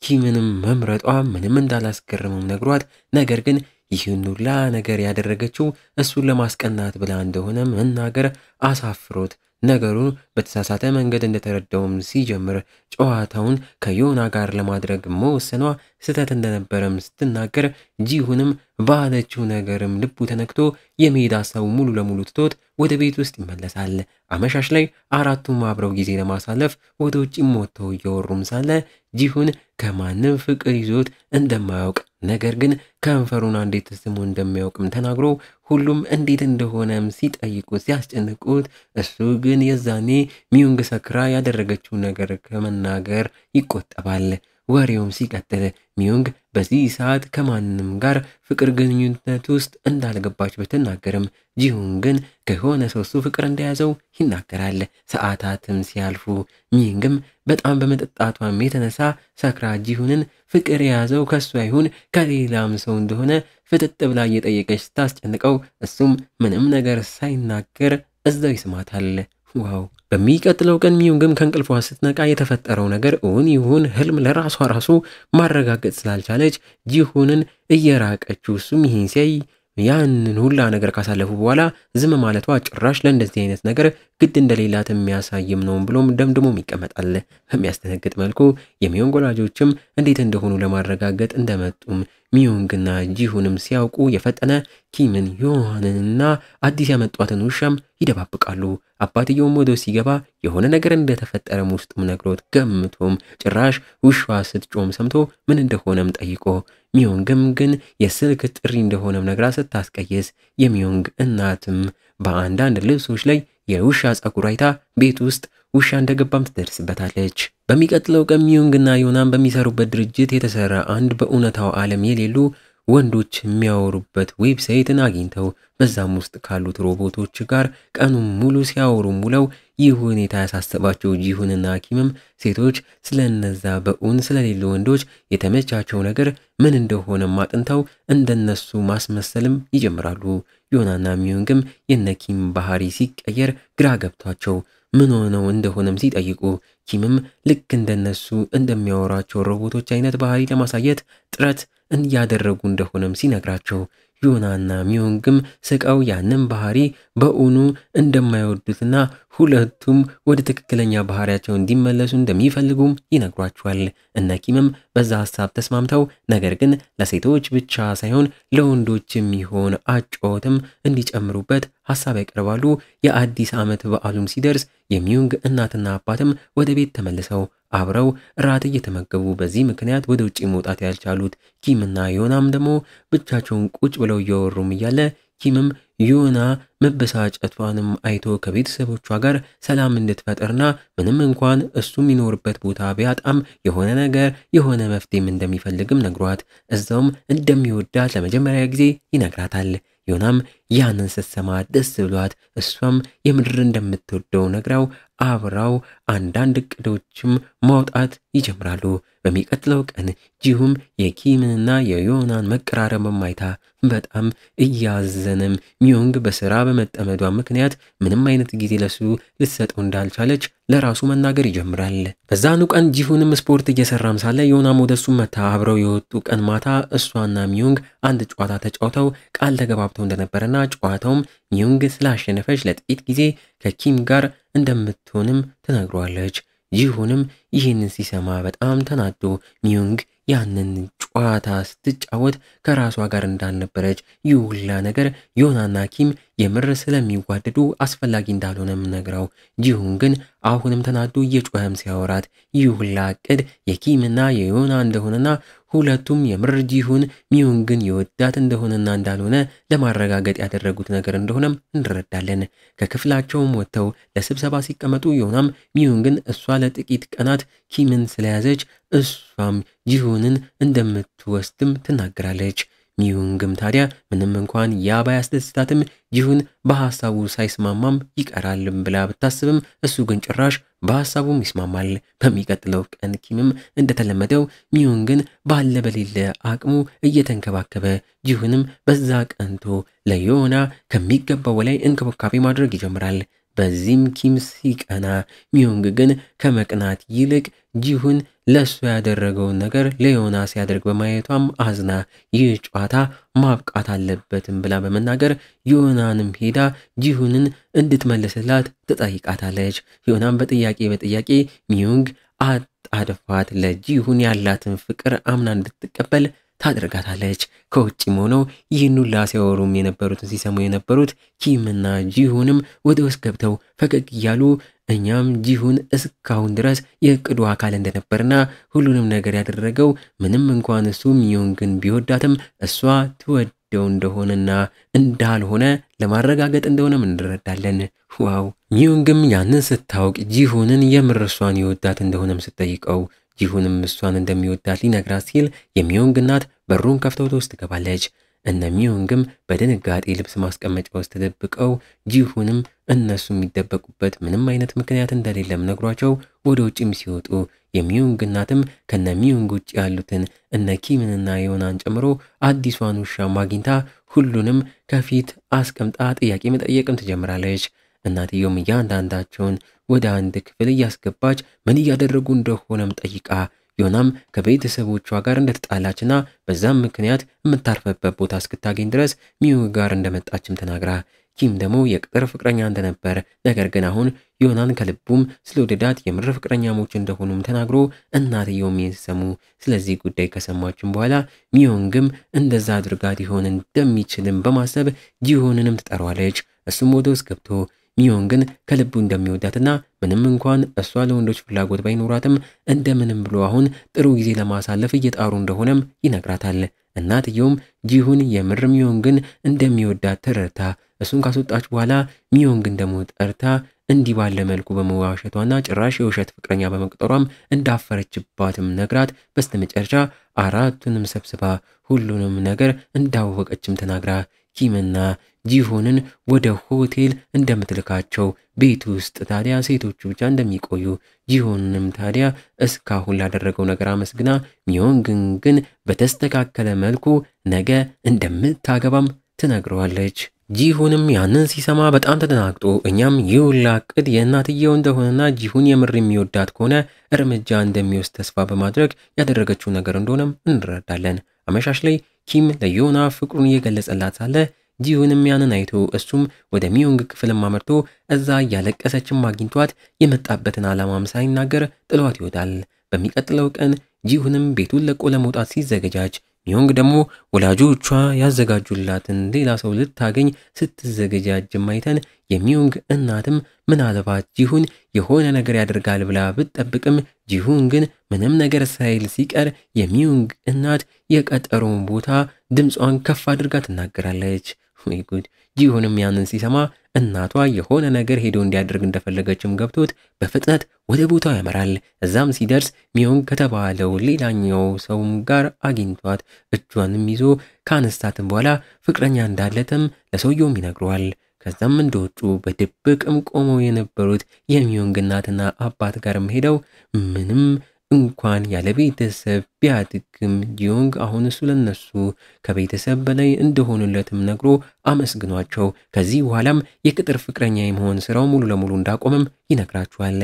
ኪምንም መምረጧ ምንም እንዳላስገረመው ነግሯት ነገር ግን ይህን ሁላ ነገር ያደረገችው እሱን ለማስቀናት ብላ እንደሆነ መናገር አሳፍሮት ነገሩ በተሳሳተ መንገድ እንደተረዳውም ሲጀምር ጨዋታውን ከዮና ጋር ለማድረግ መወሰኗ ስተት እንደነበረም ስትናገር ጂሁንም ባለችው ነገርም ልቡ ተነክቶ የመሄድ ሀሳቡ ሙሉ ለሙሉ ትቶት ወደ ቤት ውስጥ ይመለሳል። አመሻሽ ላይ አራቱም አብረው ጊዜ ለማሳለፍ ወደ ውጭም ወጥተው እያወሩም ሳለ ጂሁን ከማንም ፍቅር ይዞት እንደማያውቅ ነገር ግን ከንፈሩን እንዴት ስሙ እንደሚያውቅም ተናግሮ ሁሉም እንዴት እንደሆነም ሲጠይቁት ሲያስጨንቁት እሱ ግን የዛኔ ሚዮንግ ሰክራ ያደረገችው ነገር ከመናገር ይቆጠባል። ወሬውም ሲቀጥል ሚዮንግ በዚህ ሰዓት ከማንም ጋር ፍቅር ግንኙነት ውስጥ እንዳልገባች ብትናገርም ጂሁን ግን ከሆነ ሰው ፍቅር እንደያዘው ይናገራል። ሰዓታትም ሲያልፉ ሚዮንግም በጣም በመጠጣቷም የተነሳ ሰክራ ጂሁንን ፍቅር የያዘው ከሱ አይሁን ከሌላም ሰው እንደሆነ ፍጥጥ ብላ እየጠየቀች ስታስጨንቀው እሱም ምንም ነገር ሳይናገር እዛው ይስማታል። ዋው! በሚቀጥለው ቀን ሚዮንግም ከእንቅልፏ ስትነቃ የተፈጠረው ነገር እውን ይሁን ህልም ለራሷ ራሱ ማረጋገጥ ስላልቻለች ጂሁንን እየራቀችው እሱም ይሄን ሲያይ ያንን ሁላ ነገር ካሳለፉ በኋላ ዝም ማለቷ ጭራሽ ለእንደዚህ አይነት ነገር ግድ እንደሌላት የሚያሳይም ነው ብሎም ደምድሞም ይቀመጣል። በሚያስደነግጥ መልኩ የሚዮንግ ወላጆችም እንዴት እንደሆኑ ለማረጋገጥ እንደመጡም ሚዮንግና ጂሁንም ሲያውቁ የፈጠነ ኪምን ዮናንንና አዲስ ያመጧትን ውሻም ይደባብቃሉ። አባትየውም ወደ ሲገባ የሆነ ነገር እንደተፈጠረም ውስጡም ነግሮት ገምቶም ጭራሽ ውሻዋ ስትጮም ሰምቶ ምን እንደሆነም ጠይቆ ሚዮንግም ግን የስልክ ጥሪ እንደሆነም ነግራ ስታስቀየስ የሚዮንግ እናትም በአንዳንድ ልብሶች ላይ የውሻ ጸጉር አይታ ቤት ውስጥ ውሻ እንደገባም ትደርስበታለች። በሚቀጥለው ቀን ሚዮንግና ዮናን በሚሰሩበት ድርጅት የተሰራ አንድ በእውነታው ዓለም የሌሉ ወንዶች የሚያወሩበት ዌብሳይትን አግኝተው በዛም ውስጥ ካሉት ሮቦቶች ጋር ቀኑን ሙሉ ሲያወሩ ሙለው ይህ ሁኔታ ያሳሰባቸው ጂሁንና ኪምም ሴቶች ስለነዛ በእውን ስለሌሉ ወንዶች የተመቻቸው ነገር ምን እንደሆነ ማጥንተው እንደነሱ ማስመሰልም ይጀምራሉ። ዮናና ሚዮንግም የነኪም ባህሪ ሲቀየር ግራ ገብቷቸው ምን ሆነው እንደሆነም ሲጠይቁ ኪምም ልክ እንደነሱ እንደሚያወራቸው ሮቦቶች አይነት ባህሪ ለማሳየት ጥረት እያደረጉ እንደሆነም ሲነግራቸው ዮናና ሚዮንግም ስቀው ያንን ባህሪ በእውኑ እንደማይወዱትና ሁለቱም ወደ ትክክለኛ ባህሪያቸው እንዲመለሱ እንደሚፈልጉም ይነግሯቸዋል። እነ ኪምም በዛ ሐሳብ ተስማምተው ነገር ግን ለሴቶች ብቻ ሳይሆን ለወንዶች የሚሆን አጫወትም እንዲጨምሩበት ሐሳብ ያቀርባሉ። የአዲስ ዓመት በዓሉም ሲደርስ የሚዮንግ እናትና አባትም ወደ ቤት ተመልሰው አብረው ራት እየተመገቡ በዚህ ምክንያት ወደ ውጪ መውጣት ያልቻሉት ኪምና ዮናም ደግሞ ብቻቸውን ቁጭ ብለው እያወሩም እያለ ኪምም ዮና መበሳጨቷንም አይቶ ከቤተሰቦቿ ጋር ሰላም እንድትፈጥርና ምንም እንኳን እሱ የሚኖርበት ቦታ ቢያጣም የሆነ መፍትሄም እንደሚፈልግም ነግሯት እዛውም እንደሚወዳት ለመጀመሪያ ጊዜ ይነግራታል። ዮናም ያንን ስትሰማ ደስ ብሏት እሷም የምድር እንደምትወደው ነግራው አብራው አንዳንድ እቅዶችም ማውጣት ይጀምራሉ። በሚቀጥለው ቀን ጂሁም የኪምንና የዮናን መቀራረብ ማይታ በጣም እያዘነም ሚዮንግ በስራ በመጠመዷ ምክንያት ምንም አይነት ጊዜ ለሱ ልትሰጠው እንዳልቻለች ለራሱ መናገር ይጀምራል። በዛኑ ቀን ጂሁንም ስፖርት እየሰራም ሳለ ዮናም ወደሱ መታ አብረው የወጡ ቀን ማታ እሷና ሚዮንግ አንድ ጨዋታ ተጫውተው ቃል ተገባብተው እንደነበረና ጨዋታውም ሚዮንግ ስላሸነፈች ለጥቂት ጊዜ ከኪም ጋር እንደምትሆንም ተናግሯለች። ጂሁንም ይህንን ሲሰማ በጣም ተናዶ ሚዮንግ ያንን ጨዋታ ስትጫወት ከራሷ ጋር እንዳልነበረች ይሁላ ነገር ዮናና ኪም የምር ስለሚዋደዱ አስፈላጊ እንዳልሆነም ነግራው ጂሁን ግን አሁንም ተናዶ እየጮኸም ሲያወራት ይሁላ እቅድ የኪምና የዮና እንደሆነና ሁለቱም የምር ጂሁን ሚዮንግን የወዳት እንደሆነና እንዳልሆነ ለማረጋገጥ ያደረጉት ነገር እንደሆነም እንረዳለን። ከክፍላቸውም ወጥተው ለስብሰባ ሲቀመጡ ዮናም ሚዮንግን እሷ ለጥቂት ቀናት ኪምን ስለያዘች እሷም ጂሁንን እንደምትወስድም ትናገራለች። ሚዮንግም ታዲያ ምንም እንኳን ያ ባያስደስታትም ጂሁን በሐሳቡ ሳይስማማም ይቀራልም ብላ ብታስብም እሱ ግን ጭራሽ በሐሳቡም ይስማማል። በሚቀጥለው ቀን ኪምም እንደተለመደው ሚዮንግን ባለ በሌለ አቅሙ እየተንከባከበ ጂሁንም በዛ ቀንቶ ለዮና ከሚገባው በላይ እንክብካቤ ማድረግ ይጀምራል። በዚህም ኪም ሲቀና ሚዮንግ ግን ከመቅናት ይልቅ ጂሁን ለሱ ያደረገውን ነገር ለዮና ሲያደርግ በማየቷም አዝና ይህ ጨዋታ ማብቃት አለበትም ብላ በመናገር ዮናንም ሄዳ ጂሁንን እንድትመልስላት ትጠይቃታለች። ዮናም በጥያቄ ሚዮንግ አጣድፋት ለጂሁን ያላትን ፍቅር አምና እንድትቀበል ታደርጋታለች። ከውጭም ሆነው ይህን ሁላ ሲያወሩም የነበሩትን ሲሰሙ የነበሩት ኪምና ጂሁንም ወደ ውስጥ ገብተው ፈገግ እያሉ እኛም ጂሁን እስካሁን ድረስ የእቅዱ አካል እንደነበርና ሁሉንም ነገር ያደረገው ምንም እንኳን እሱ ሚዮንግን ቢወዳትም እሷ ትወደው እንደሆነና እንዳልሆነ ለማረጋገጥ እንደሆነም እንረዳለን። ዋው! ሚዮንግም ያንን ስታውቅ ጂሁንን የምር እሷን ይወዳት እንደሆነም ስትጠይቀው ጂሁንም እሷን እንደሚወዳት ሊነግራት ሲል የሚዮንግ እናት በሩን ከፍተው ውስጥ ትገባለች። እነ ሚዮንግም በድንጋጤ ልብስ ማስቀመጫ ውስጥ ተደብቀው ጂሁንም እነሱ የሚደበቁበት ምንም አይነት ምክንያት እንደሌለም ነግሯቸው ወደ ውጭም ሲወጡ የሚዮንግ እናትም ከነ ሚዮንግ ውጭ ያሉትን እነ ኪምንና ዮናን ጨምሮ አዲሷን ውሻ አግኝታ ሁሉንም ከፊት አስቀምጣ ጥያቄ መጠየቅም ትጀምራለች። እናትየውም እያንዳንዳቸውን ወደ አንድ ክፍል እያስገባች ምን እያደረጉ እንደሆነም ጠይቃ ዮናም ከቤተሰቦቿ ጋር እንደተጣላችና በዛም ምክንያት የምታርፈበት ቦታ እስክታገኝ ድረስ ሚዮንግ ጋር እንደመጣችም ተናግራ ኪም ደግሞ የቅጥር ፍቅረኛ እንደነበር ነገር ግን አሁን ዮናን ከልቡም ስለወደዳት የምር ፍቅረኛሞች እንደሆኑም ተናግሮ እናትየውም ሲሰሙ ስለዚህ ጉዳይ ከሰማችን በኋላ ሚዮንግም እንደዛ አድርጋት ይሆን እንደሚችልም በማሰብ ጂሁንንም ትጠራዋለች። እሱም ወደ ውስጥ ገብቶ ሚዮንግን ከልቡ እንደሚወዳትና ምንም እንኳን እሷ ለወንዶች ፍላጎት ባይኖራትም እንደምንም ብሎ አሁን ጥሩ ጊዜ ለማሳለፍ እየጣሩ እንደሆነም ይነግራታል። እናትየውም ጂሁን የምር ሚዮንግን እንደሚወዳት ተረድታ እሱን ካስወጣች በኋላ ሚዮንግን ደግሞ ጠርታ እንዲህ ባለ መልኩ በመዋሸቷና ጭራሽ የውሸት ፍቅረኛ በመቅጠሯም እንዳፈረችባትም ነግራት በስተመጨረሻ አራቱንም ሰብስባ ሁሉንም ነገር እንዳወቀችም ተናግራ ኪምና ጂሁንን ወደ ሆቴል እንደምትልካቸው ቤት ውስጥ ታዲያ ሴቶቹ ብቻ እንደሚቆዩ ጂሁንም ታዲያ እስካሁን ላደረገው ነገር አመስግና ሚዮንግን ግን በተስተካከለ መልኩ ነገ እንደምታገባም ትነግረዋለች። ጂሁንም ያንን ሲሰማ በጣም ተደናግጦ እኛም ይውላ እቅድ የእናትየው እንደሆነና ጂሁን የምር የሚወዳት ከሆነ እርምጃ እንደሚወስድ ተስፋ በማድረግ ያደረገችው ነገር እንደሆነም እንረዳለን። አመሻሽ ላይ ኪም ለዮና ፍቅሩን እየገለጸላት ሳለ ጂሁንም ያንን አይቶ እሱም ወደ ሚዮንግ ክፍልም አመርቶ እዛ እያለቀሰችም አግኝቷት የመጣበትን ዓላማም ሳይናገር ጥሏት ይወጣል። በሚቀጥለው ቀን ጂሁንም ቤቱን ለቆ ለመውጣት ሲዘገጃጅ ሚዮንግ ደግሞ ወላጆቿ ያዘጋጁላትን ሌላ ሰው ልታገኝ ስትዘገጃጅም አይተን የሚዮንግ እናትም ምናልባት ጂሁን የሆነ ነገር ያደርጋል ብላ ብትጠብቅም ጂሁን ግን ምንም ነገር ሳይል ሲቀር የሚዮንግ እናት የቀጠሮውን ቦታ ድምጿን ከፍ አድርጋ ትናገራለች። ወይ ጉድ! ጂሁንም ያንን ሲሰማ እናቷ የሆነ ነገር ሄዶ እንዲያደርግ እንደፈለገችም ገብቶት በፍጥነት ወደ ቦታው ያመራል። እዛም ሲደርስ ሚዮንግ ከተባለው ሌላኛው ሰውም ጋር አግኝቷት እጇንም ይዞ ካነስታትም በኋላ ፍቅረኛ እንዳለትም ለሰውየውም ይነግረዋል። ከዛም እንደወጡ በድብቅም ቆመው የነበሩት የሚዮንግ እናትና አባት ጋርም ሄደው ምንም እንኳን ያለ ቤተሰብ ቢያድግም ጂዮንግ አሁን እሱ ለነሱ ከቤተሰብ በላይ እንደሆኑለትም ነግሮ አመስግኗቸው ከዚህ በኋላም የቅጥር ፍቅረኛ የመሆን ስራው ሙሉ ለሙሉ እንዳቆመም ይነግራቸዋል።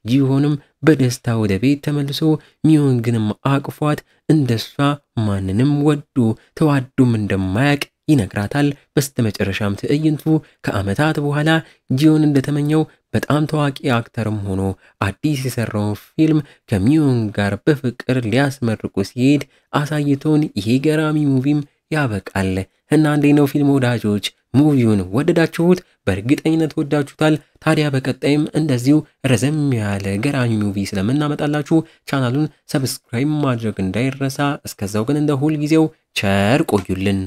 ጂሆንም በደስታ ወደ ቤት ተመልሶ ሚዮንግንም አቅፏት እንደሷ ማንንም ወዶ ተዋዶም እንደማያቅ ይነግራታል። በስተመጨረሻም ትዕይንቱ ከዓመታት በኋላ ጂዮን እንደተመኘው በጣም ታዋቂ አክተርም ሆኖ አዲስ የሰራውን ፊልም ከሚዮን ጋር በፍቅር ሊያስመርቁ ሲሄድ አሳይቶን ይሄ ገራሚ ሙቪም ያበቃል። እና እንዴት ነው ፊልም ወዳጆች? ሙቪውን ወደዳችሁት? በእርግጠኝነት ወዳችሁታል። ታዲያ በቀጣይም እንደዚሁ ረዘም ያለ ገራሚ ሙቪ ስለምናመጣላችሁ ቻናሉን ሰብስክራይብ ማድረግ እንዳይረሳ። እስከዛው ግን እንደ ሁል ጊዜው ቸር ቆዩልን።